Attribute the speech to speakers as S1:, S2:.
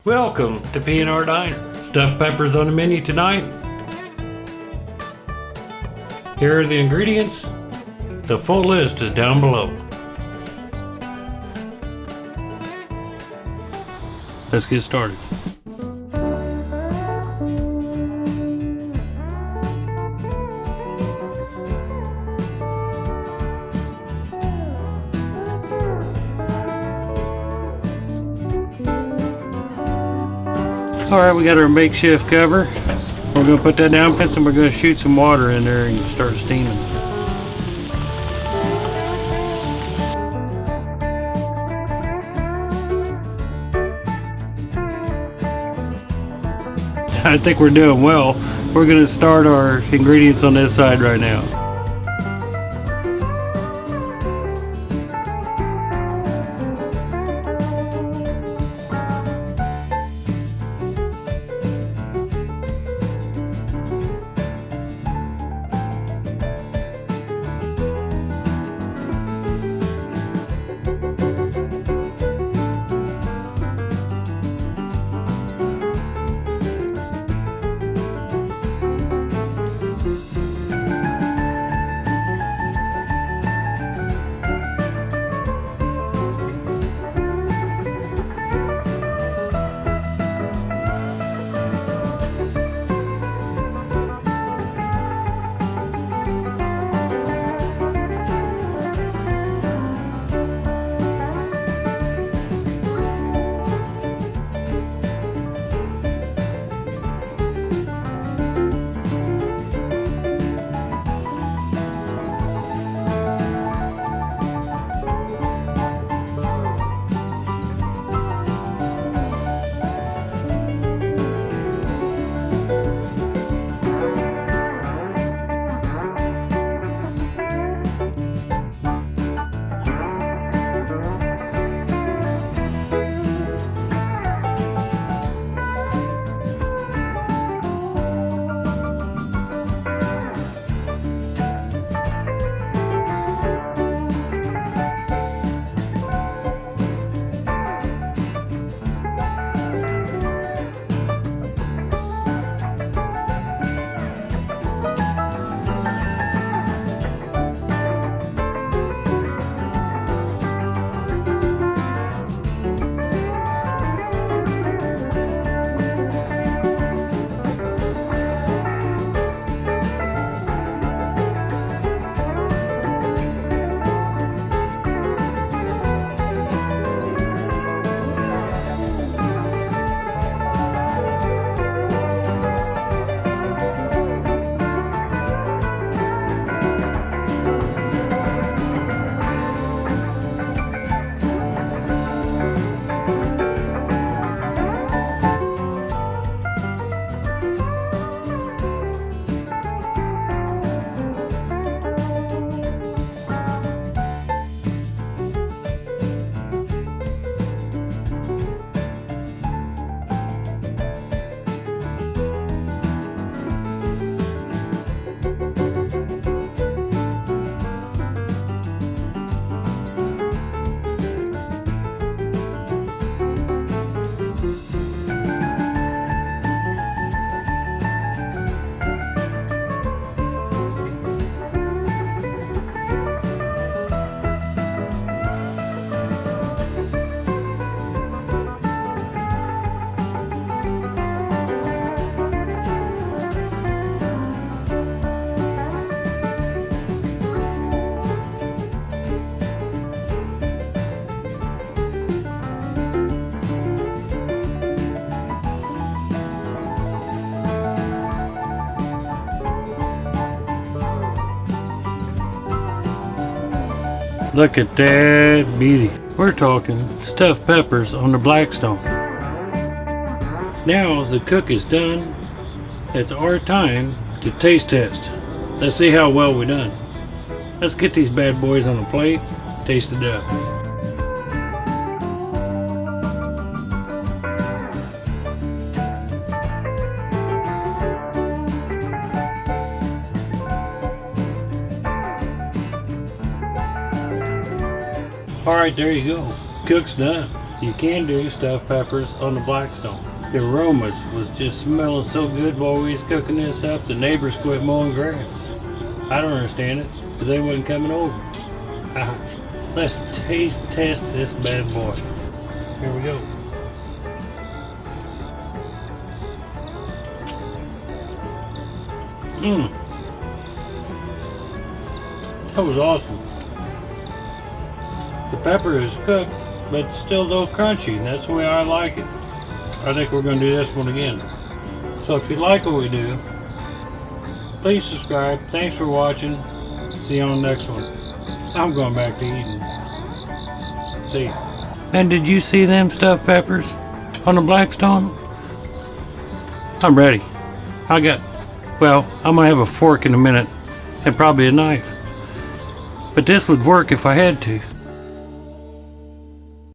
S1: Welcome to P&R Diner. Stuffed peppers on the menu tonight. Here are the ingredients. The full list is down below. Let's get started. Alright, we got our makeshift cover. We're going to put that down and we're going to shoot some water in there and start steaming. I think we're doing well. We're going to start our ingredients on this side right now. Look at that beauty. We're talking stuffed peppers on the BlackStone. Now the cook is done. It's our time to taste test. Let's see how well we done. Let's get these bad boys on the plate. Taste it up. Alright, there you go. Cook's done. You can do stuffed peppers on the BlackStone. The aromas was just smelling so good while we was cooking this up, the neighbors quit mowing grass. I don't understand it, because they wasn't coming over. Let's taste test this bad boy. Here we go. That was awesome. The pepper is cooked, but still a little crunchy. That's the way I like it. I think we're going to do this one again. So if you like what we do, please subscribe. Thanks for watching. See you on the next one. I'm going back to eating. See ya. And did you see them stuffed peppers on the BlackStone? I'm ready. I'm going to have a fork in a minute and probably a knife. But this would work if I had to.